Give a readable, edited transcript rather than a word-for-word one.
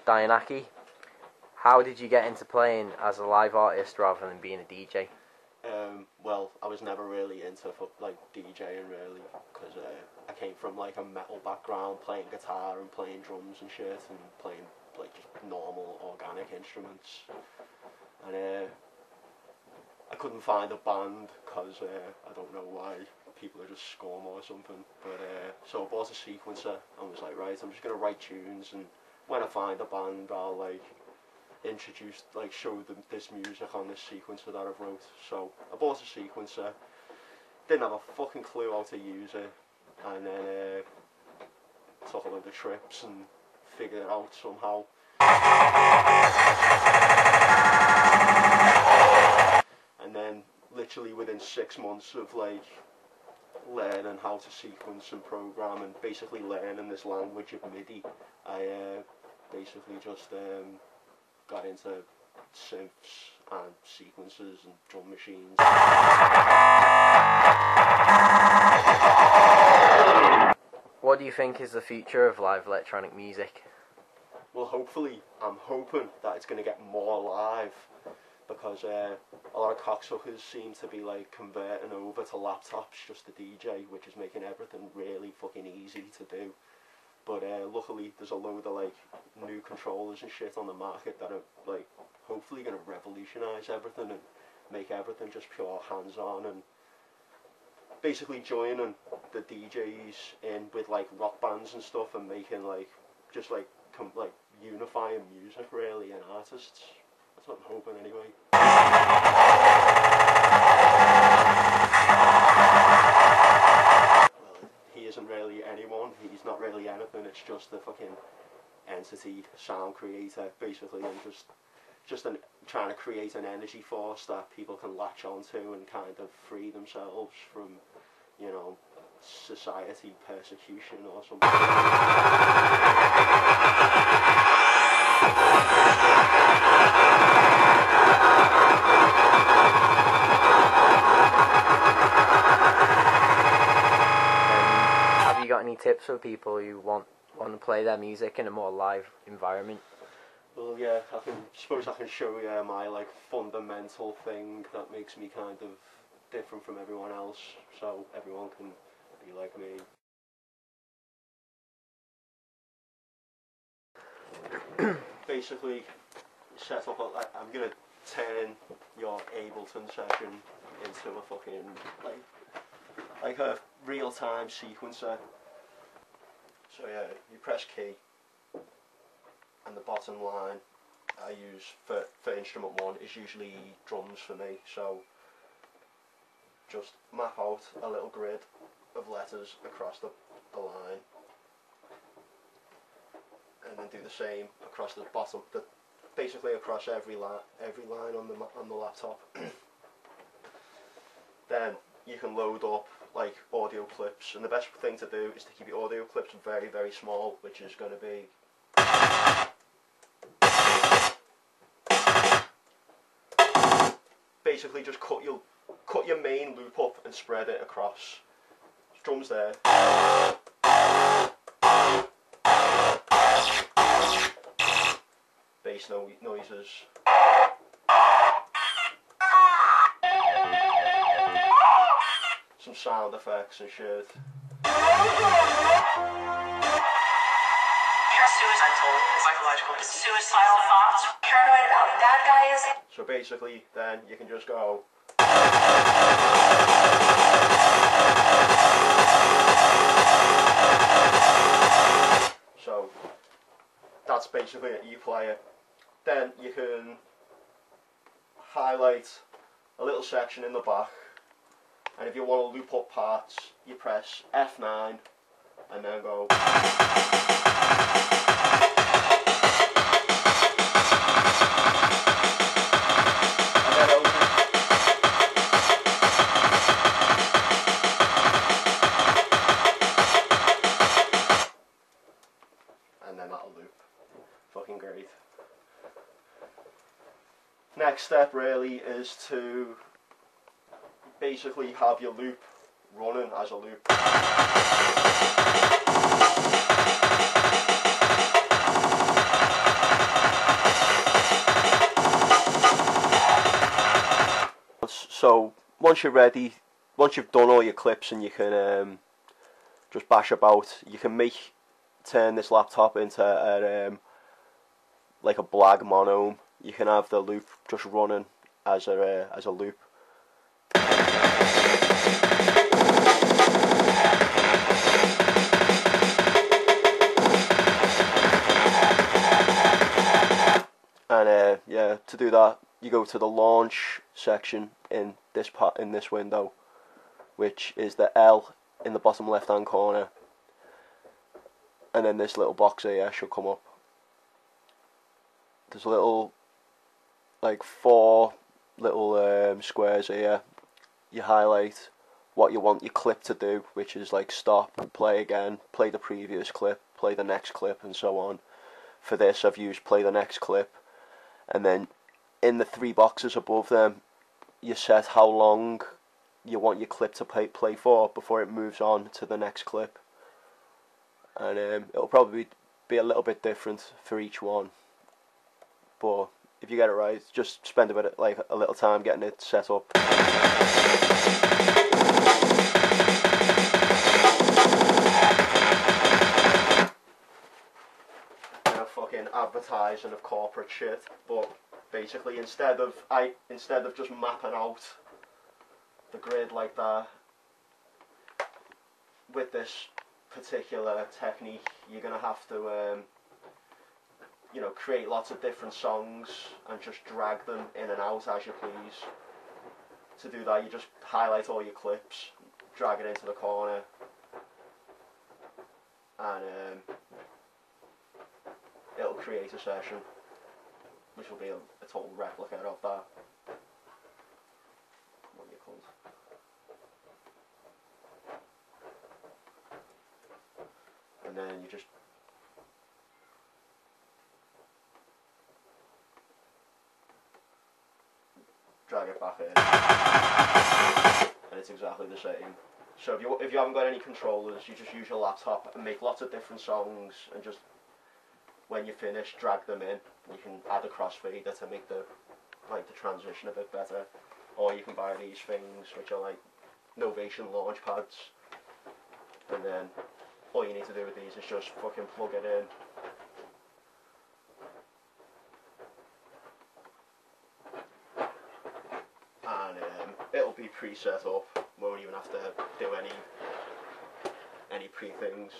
Dionnaki. How did you get into playing as a live artist rather than being a DJ? Well, I was never really into like DJing really, because I came from like a metal background, playing guitar and playing drums and shit, and playing like just normal organic instruments. And I couldn't find a band because I don't know why, people are just scum or something. But so I bought a sequencer and was like, right, I'm just gonna write tunes, and when I find a band, I'll like show them this music on this sequencer that I've wrote. So I bought a sequencer, didn't have a fucking clue how to use it, and then took a load of trips and figured it out somehow. And then literally within 6 months of like learning how to sequence and program and basically learning this language of MIDI, I basically just got into synths and sequencers and drum machines. What do you think is the future of live electronic music? Well, hopefully, I'm hoping that it's going to get more live, because a lot of cocksuckers seem to be like converting over to laptops just to DJ, which is making everything really fucking easy to do. But luckily there's a load of like new controllers and shit on the market that are like hopefully going to revolutionise everything and make everything just pure hands-on, and basically joining the DJs in with like rock bands and stuff and making like just like unifying music really and artists. That's what I'm hoping anyway. He isn't really anyone, he's not really anything, it's just a fucking entity, sound creator basically, and just trying to create an energy force that people can latch onto and kind of free themselves from, you know, society persecution or something. Have you got any tips for people who want to play their music in a more live environment? Well, yeah, suppose I can show you my like fundamental thing that makes me kind of different from everyone else, so everyone can be like me. Basically, set up I'm gonna turn your Ableton session into a fucking like a real-time sequencer. So yeah, you press key, and the bottom line I use for instrument 1 is usually drums for me, so just map out a little grid of letters across the line, and then do the same across the bottom, basically across every line on the laptop. Then you can load up like audio clips, and the best thing to do is to keep your audio clips very, very small, which is going to be basically just cut your main loop up and spread it across. Drums there. Bass noises. Some sound effects and shit. Suicidal thoughts, paranoid about who that guy is. So basically, then you can just go. So that's basically it. You play it. Then you can highlight a little section in the back, and if you want to loop up parts, you press F9 and then go. And then that'll loop. Fucking great. Next step really is to basically have your loop running as a loop. once you're ready, once you've done all your clips and you can just bash about, you can turn this laptop into like a blag mono. You can have the loop just running as a loop. And yeah, to do that, you go to the launch section in this window, which is the L in the bottom left hand corner, and then this little box here should come up. There's a little, like 4 little squares here. You highlight what you want your clip to do, which is like stop, play again, play the previous clip, play the next clip, and so on. For this, I've used play the next clip, and then in the 3 boxes above them, you set how long you want your clip to play for before it moves on to the next clip. And it'll probably be a little bit different for each one, but if you get it right, just spend a little time getting it set up. Fucking advertising of corporate shit, but basically instead of just mapping out the grid like that, with this particular technique, you're gonna have to you know, create lots of different songs and just drag them in and out as you please. To do that, you just highlight all your clips, drag it into the corner, and it'll create a session, which will be a total replica of that. Come on, you cunt. And then you just drag it back in, and it's exactly the same. So if you haven't got any controllers, you just use your laptop and make lots of different songs, and just when you finish, drag them in. You can add a crossfader to make the transition a bit better, or you can buy these things which are like Novation launch pads, and then all you need to do with these is just fucking plug it in. And it'll be pre-set up. We won't even have to do any pre-things.